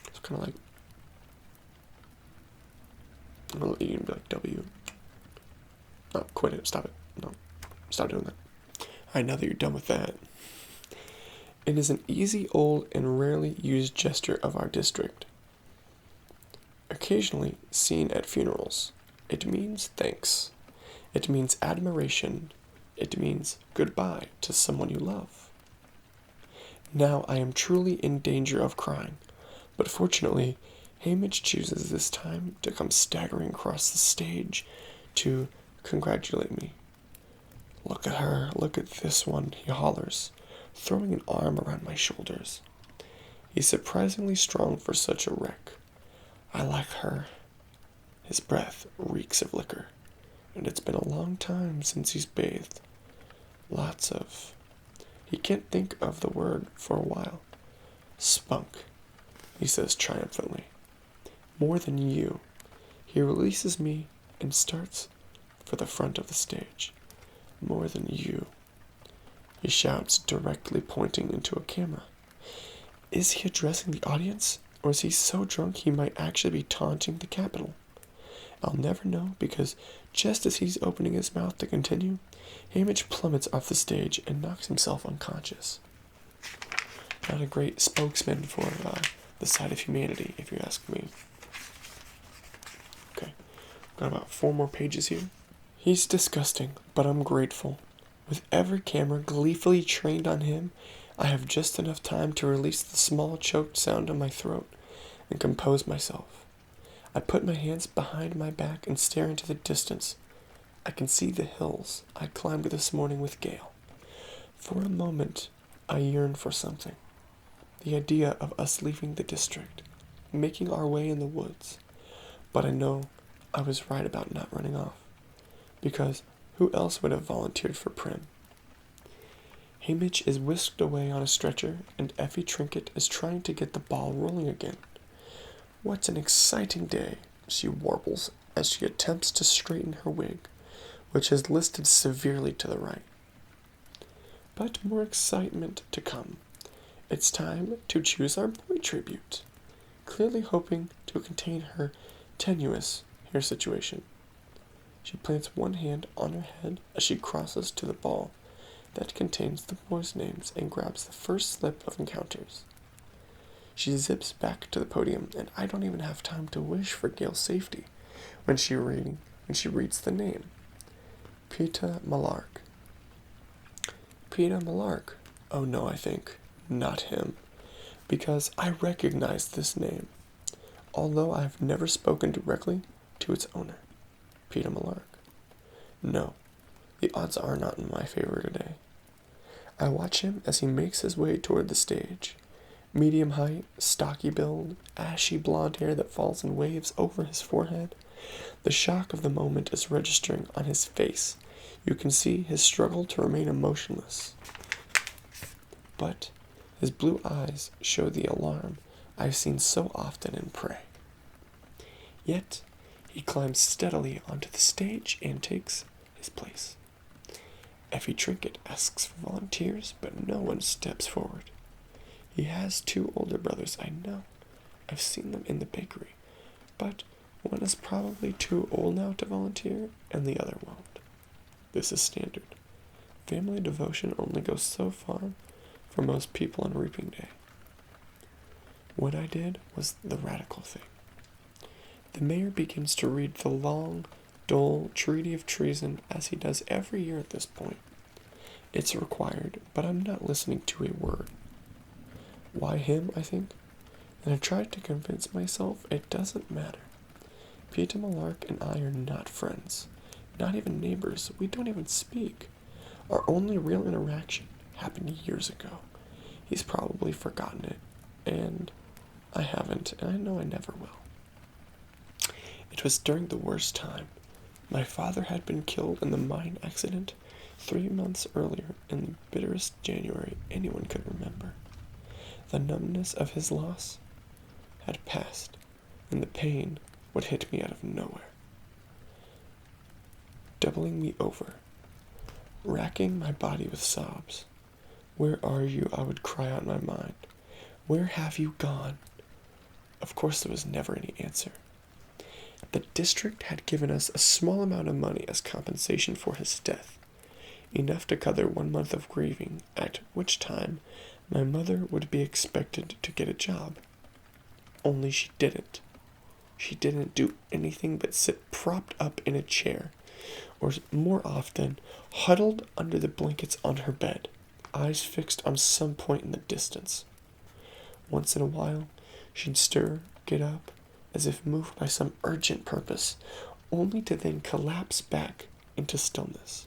[SPEAKER 1] It's kind of like, I'm gonna let you be like, W. No, quit it, stop it. No, stop doing that. Alright, now that you're done with that. It is an easy, old, and rarely used gesture of our district. Occasionally seen at funerals. It means thanks. It means admiration. It means goodbye to someone you love. Now I am truly in danger of crying, but fortunately, Haymitch chooses this time to come staggering across the stage to congratulate me. "Look at her, look at this one," he hollers, throwing an arm around my shoulders. He's surprisingly strong for such a wreck. "I like her." His breath reeks of liquor, and it's been a long time since he's bathed. Lots of... He can't think of the word for a while. "Spunk," he says triumphantly. "More than you." He releases me and starts for the front of the stage. "More than you," he shouts, directly pointing into a camera. Is he addressing the audience, or is he so drunk he might actually be taunting the Capitol? I'll never know, because just as he's opening his mouth to continue, Haymitch plummets off the stage and knocks himself unconscious. Not a great spokesman for the side of humanity, if you ask me. Okay, got about 4 more pages here. He's disgusting, but I'm grateful. With every camera gleefully trained on him, I have just enough time to release the small choked sound in my throat and compose myself. I put my hands behind my back and stare into the distance. I can see the hills I climbed this morning with Gale. For a moment, I yearn for something. The idea of us leaving the district, making our way in the woods. But I know I was right about not running off, because who else would have volunteered for Prim? Haymitch is whisked away on a stretcher, and Effie Trinket is trying to get the ball rolling again. "What an exciting day," she warbles as she attempts to straighten her wig, which is listed severely to the right. But more excitement to come. It's time to choose our boy tribute, clearly hoping to contain her tenuous hair situation. She plants one hand on her head as she crosses to the ball that contains the boys' names and grabs the first slip of encounters. She zips back to the podium, and I don't even have time to wish for Gale's safety when she reads the name. Peeta Mellark. Peeta Mellark. Oh no, I think. Not him. because I recognize this name, although I have never spoken directly to its owner, Peter Malark. No, the odds are not in my favor today. I watch him as he makes his way toward the stage. Medium height, stocky build, ashy blonde hair that falls in waves over his forehead. The shock of the moment is registering on his face. You can see his struggle to remain emotionless. But his blue eyes show the alarm I've seen so often in Prey. Yet, he climbs steadily onto the stage and takes his place. Effie Trinket asks for volunteers, but no one steps forward. He has 2 older brothers, I know. I've seen them in the bakery, but one is probably too old now to volunteer, and the other won't. This is standard. Family devotion only goes so far for most people on reaping day. What I did was the radical thing. The mayor begins to read the long, dull treaty of treason as he does every year at this point. It's required, but I'm not listening to a word. Why him, I think? And I've tried to convince myself it doesn't matter. Peter Malark and I are not friends, not even neighbors. We don't even speak. Our only real interaction happened years ago. He's probably forgotten it, and I haven't, and I know I never will. It was during the worst time. My father had been killed in the mine accident 3 months earlier in the bitterest January anyone could remember. The numbness of his loss had passed, and the pain would hit me out of nowhere, doubling me over, racking my body with sobs. Where are you? I would cry out in my mind. Where have you gone? Of course there was never any answer. The district had given us a small amount of money as compensation for his death, enough to cover 1 month of grieving, at which time my mother would be expected to get a job. Only she didn't. She didn't do anything but sit propped up in a chair, or more often, huddled under the blankets on her bed, eyes fixed on some point in the distance. Once in a while, she'd stir, get up, as if moved by some urgent purpose, only to then collapse back into stillness.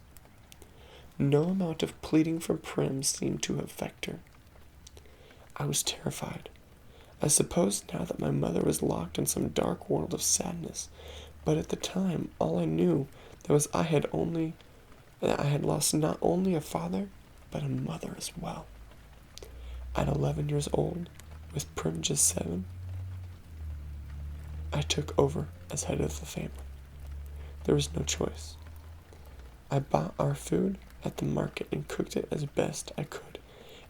[SPEAKER 1] No amount of pleading from Prim seemed to affect her. I was terrified. I supposed now that my mother was locked in some dark world of sadness, but at the time all I knew was that I had lost not only a father, but a mother as well. At 11 years old, with Prim just 7, I took over as head of the family. There was no choice. I bought our food at the market and cooked it as best I could,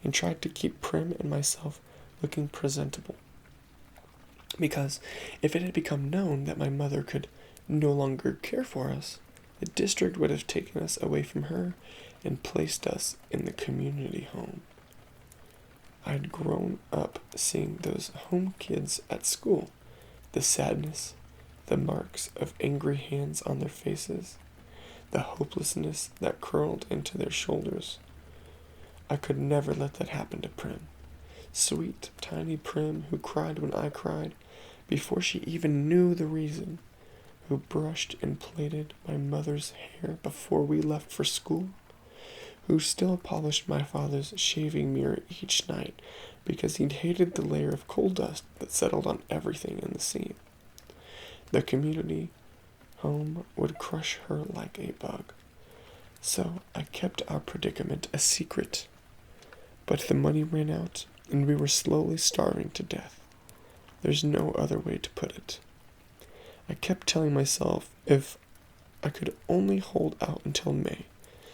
[SPEAKER 1] and tried to keep Prim and myself looking presentable. Because if it had become known that my mother could no longer care for us, the district would have taken us away from her and placed us in the community home. I'd grown up seeing those home kids at school, the sadness, the marks of angry hands on their faces, the hopelessness that curled into their shoulders. I could never let that happen to Prim. Sweet, tiny Prim, who cried when I cried, before she even knew the reason, who brushed and plaited my mother's hair before we left for school, who still polished my father's shaving mirror each night because he'd hated the layer of coal dust that settled on everything in the seam. The community home would crush her like a bug. So I kept our predicament a secret. But the money ran out, and we were slowly starving to death. There's no other way to put it. I kept telling myself if I could only hold out until May,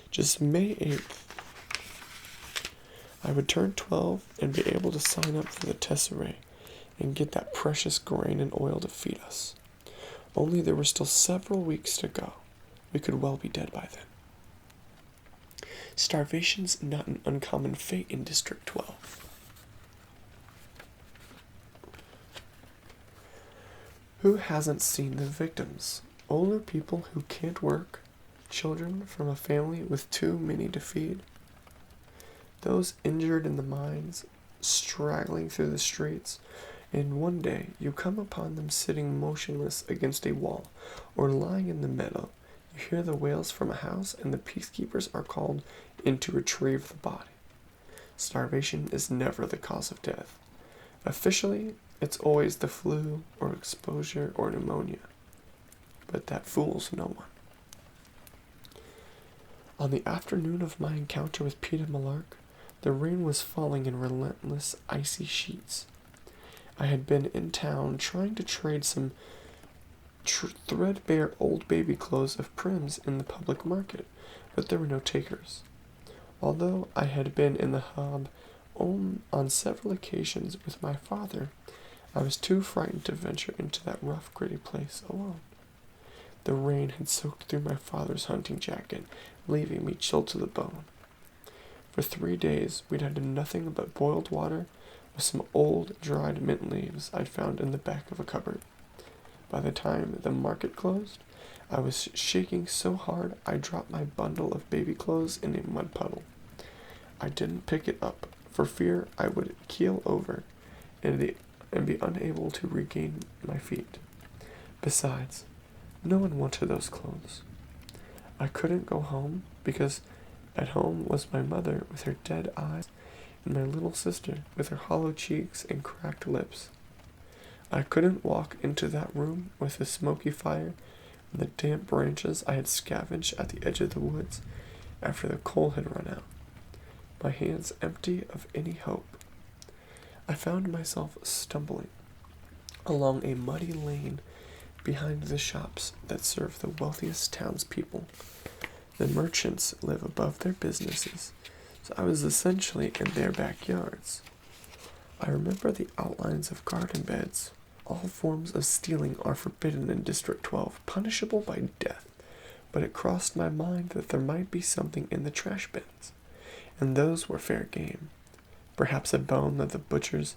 [SPEAKER 1] just May 8th, I would turn 12 and be able to sign up for the tesserae and get that precious grain and oil to feed us. Only there were still several weeks to go. We could well be dead by then. Starvation's not an uncommon fate in District 12. Who hasn't seen the victims? Older people who can't work, children from a family with too many to feed, those injured in the mines, straggling through the streets, and one day you come upon them sitting motionless against a wall or lying in the meadow. You hear the wails from a house, and the peacekeepers are called in to retrieve the body. Starvation is never the cause of death. Officially, it's always the flu or exposure or pneumonia, but that fools no one. On the afternoon of my encounter with Peter Malark, the rain was falling in relentless, icy sheets. I had been in town trying to trade some threadbare old baby clothes of Prim's in the public market, but there were no takers. Although I had been in the hub on several occasions with my father, I was too frightened to venture into that rough, gritty place alone. The rain had soaked through my father's hunting jacket, leaving me chilled to the bone. For 3 days, we'd had nothing but boiled water with some old, dried mint leaves I'd found in the back of a cupboard. By the time the market closed, I was shaking so hard I dropped my bundle of baby clothes in a mud puddle. I didn't pick it up, for fear I would keel over and be unable to regain my feet. Besides, no one wanted those clothes. I couldn't go home because at home was my mother with her dead eyes and my little sister with her hollow cheeks and cracked lips. I couldn't walk into that room with the smoky fire and the damp branches I had scavenged at the edge of the woods after the coal had run out, my hands empty of any hope. I found myself stumbling along a muddy lane behind the shops that serve the wealthiest townspeople. The merchants live above their businesses, so I was essentially in their backyards. I remember the outlines of garden beds. All forms of stealing are forbidden in District 12, punishable by death, but it crossed my mind that there might be something in the trash bins, and those were fair game. Perhaps a bone at the butcher's,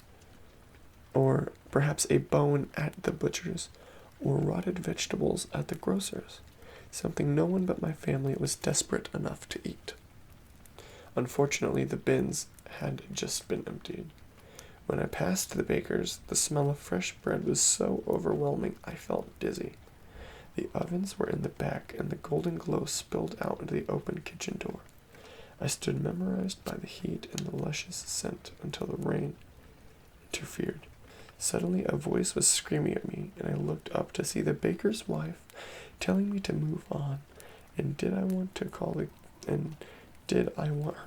[SPEAKER 1] or perhaps a bone at the butcher's, or rotted vegetables at the grocer's, something no one but my family was desperate enough to eat. Unfortunately, the bins had just been emptied. When I passed the baker's, the smell of fresh bread was so overwhelming I felt dizzy. The ovens were in the back, and the golden glow spilled out into the open kitchen door. I stood memorized by the heat and the luscious scent until the rain interfered. Suddenly a voice was screaming at me, and I looked up to see the baker's wife telling me to move on, and did I want her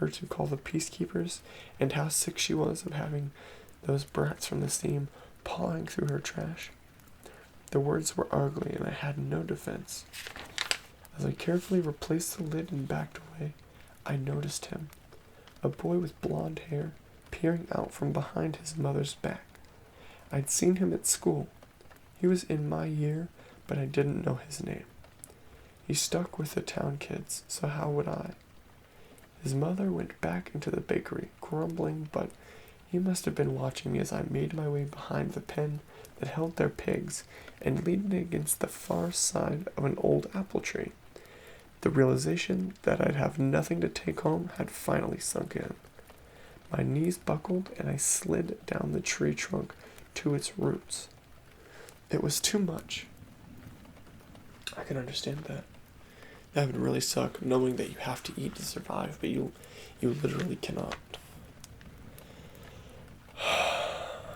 [SPEAKER 1] to call the peacekeepers, and how sick she was of having those brats from the steam pawing through her trash. The words were ugly, and I had no defense. As I carefully replaced the lid and backed away, I noticed him, a boy with blonde hair, peering out from behind his mother's back. I'd seen him at school. He was in my year, but I didn't know his name. He stuck with the town kids, so how would I? His mother went back into the bakery, grumbling, but he must have been watching me as I made my way behind the pen that held their pigs and leaned against the far side of an old apple tree. The realization that I'd have nothing to take home had finally sunk in. My knees buckled, and I slid down the tree trunk to its roots. It was too much. I can understand that. That would really suck, knowing that you have to eat to survive, but you literally cannot.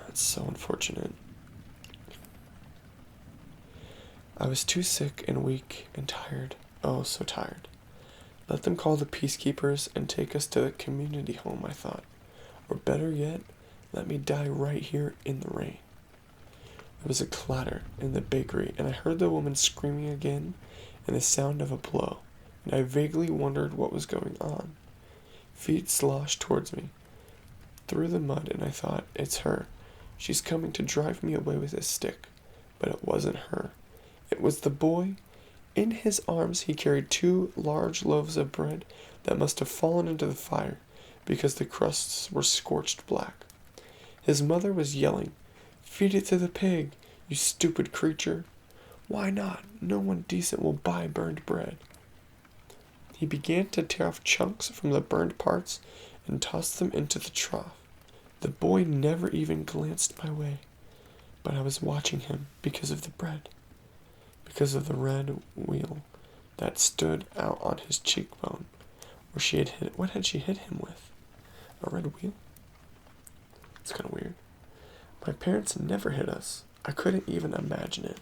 [SPEAKER 1] It's so unfortunate. I was too sick and weak and tired. Oh, so tired. Let them call the peacekeepers and take us to the community home, I thought. Or better yet, let me die right here in the rain. There was a clatter in the bakery, and I heard the woman screaming again and the sound of a blow, and I vaguely wondered what was going on. Feet sloshed towards me through the mud, and I thought, it's her. She's coming to drive me away with a stick. But it wasn't her. It was the boy. In his arms he carried 2 large loaves of bread that must have fallen into the fire because the crusts were scorched black. His mother was yelling, "Feed it to the pig, you stupid creature. Why not? No one decent will buy burned bread." He began to tear off chunks from the burned parts and toss them into the trough. The boy never even glanced my way, but I was watching him because of the bread, because of the red wheal that stood out on his cheekbone, where she had hit. What had she hit him with? A red wheal? It's kind of weird. My parents never hit us. I couldn't even imagine it.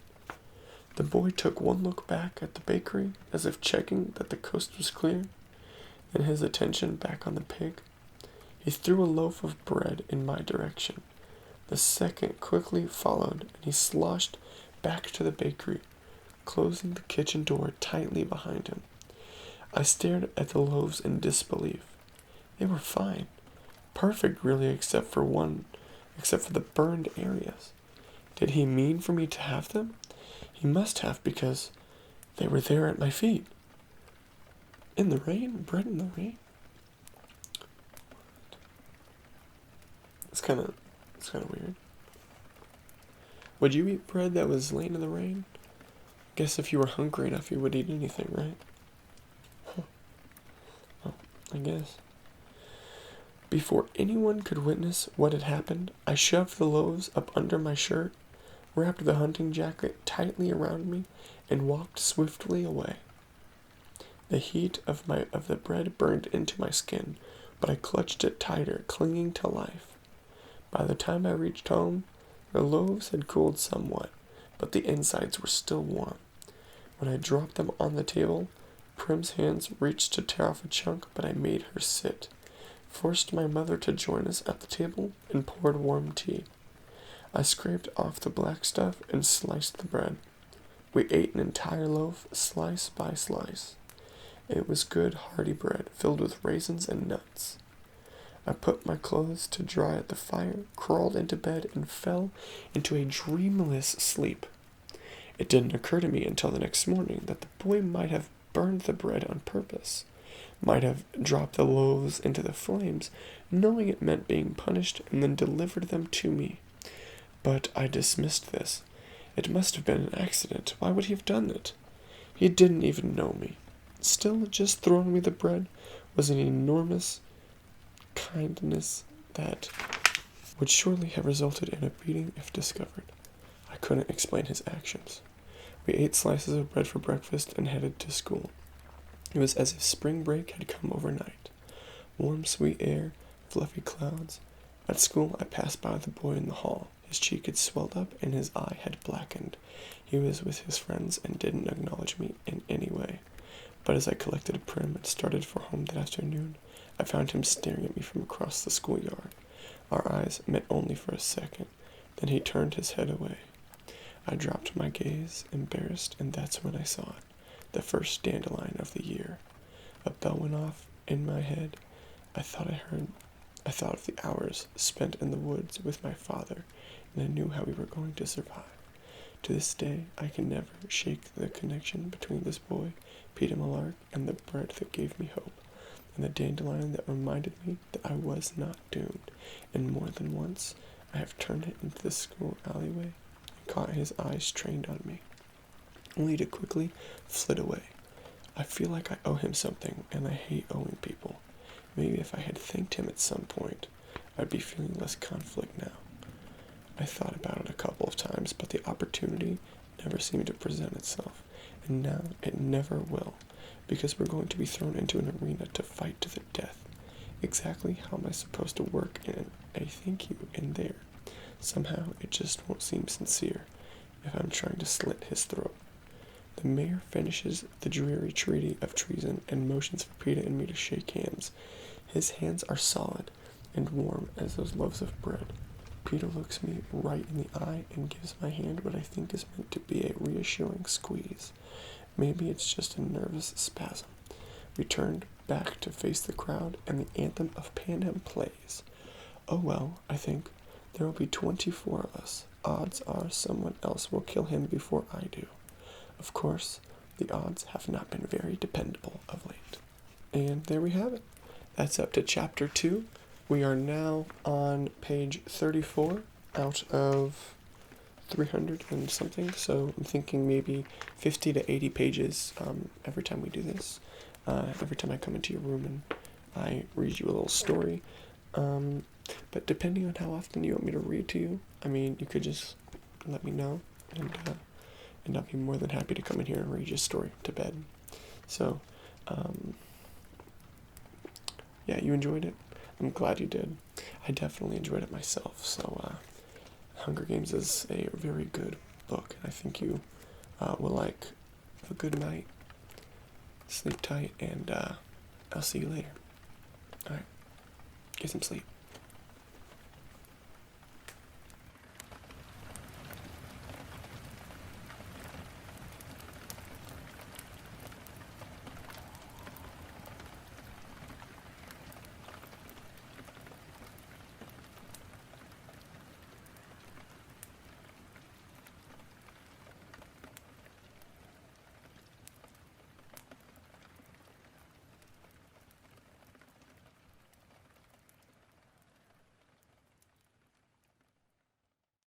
[SPEAKER 1] The boy took one look back at the bakery, as if checking that the coast was clear, then his attention back on the pig. He threw a loaf of bread in my direction. The second quickly followed, and he sloshed back to the bakery, closing the kitchen door tightly behind him. I stared at the loaves in disbelief. They were fine. Perfect, really, except for the burned areas. Did he mean for me to have them? He must have, because they were there at my feet. In the rain? Bread in the rain? It's kind of weird. Would you eat bread that was laying in the rain? Guess if you were hungry enough, you would eat anything, right? Huh. Well, I guess. Before anyone could witness what had happened, I shoved the loaves up under my shirt, wrapped the hunting jacket tightly around me, and walked swiftly away. The heat of the bread burned into my skin, but I clutched it tighter, clinging to life. By the time I reached home, the loaves had cooled somewhat, but the insides were still warm. When I dropped them on the table, Prim's hands reached to tear off a chunk, but I made her sit, forced my mother to join us at the table, and poured warm tea. I scraped off the black stuff and sliced the bread. We ate an entire loaf, slice by slice. It was good, hearty bread, filled with raisins and nuts. I put my clothes to dry at the fire, crawled into bed, and fell into a dreamless sleep. It didn't occur to me until the next morning that the boy might have burned the bread on purpose, might have dropped the loaves into the flames, knowing it meant being punished, and then delivered them to me. But I dismissed this. It must have been an accident. Why would he have done it? He didn't even know me. Still, just throwing me the bread was an enormous kindness that would surely have resulted in a beating if discovered. I couldn't explain his actions. We ate slices of bread for breakfast and headed to school. It was as if spring break had come overnight. Warm, sweet air, fluffy clouds. At school, I passed by the boy in the hall. His cheek had swelled up and his eye had blackened. He was with his friends and didn't acknowledge me in any way. But as I collected a prim and started for home that afternoon, I found him staring at me from across the schoolyard. Our eyes met only for a second. Then he turned his head away. I dropped my gaze, embarrassed, and that's when I saw it. The first dandelion of the year. A bell went off in my head. I thought of the hours spent in the woods with my father, and I knew how we were going to survive. To this day, I can never shake the connection between this boy, Peter Millark, and the bread that gave me hope, and the dandelion that reminded me that I was not doomed. And more than once, I have turned it into the school alleyway and caught his eyes trained on me, only to quickly flit away. I feel like I owe him something, and I hate owing people. Maybe if I had thanked him at some point, I'd be feeling less conflict now. I thought about it a couple of times, but the opportunity never seemed to present itself, and now it never will, because we're going to be thrown into an arena to fight to the death. Exactly how am I supposed to work in a thank you in there? Somehow it just won't seem sincere if I'm trying to slit his throat. The mayor finishes the dreary treaty of treason and motions for Peter and me to shake hands. His hands are solid and warm as those loaves of bread. Peter looks me right in the eye and gives my hand what I think is meant to be a reassuring squeeze. Maybe it's just a nervous spasm. We turned back to face the crowd, and the anthem of Panem plays. Oh well, I think. There will be 24 of us. Odds are someone else will kill him before I do. Of course, the odds have not been very dependable of late. And there we have it. That's up to chapter 2. We are now on page 34 out of 300 and something, so I'm thinking maybe 50 to 80 pages every time we do this. Every time I come into your room and I read you a little story. Um, but depending on how often you want me to read to you, I mean, you could just let me know, and I'll be more than happy to come in here and read your story to bed. So, yeah, you enjoyed it. I'm glad you did. I definitely enjoyed it myself. So, Hunger Games is a very good book. I think you will like. Have a good night. Sleep tight, and I'll see you later. Alright. Get some sleep.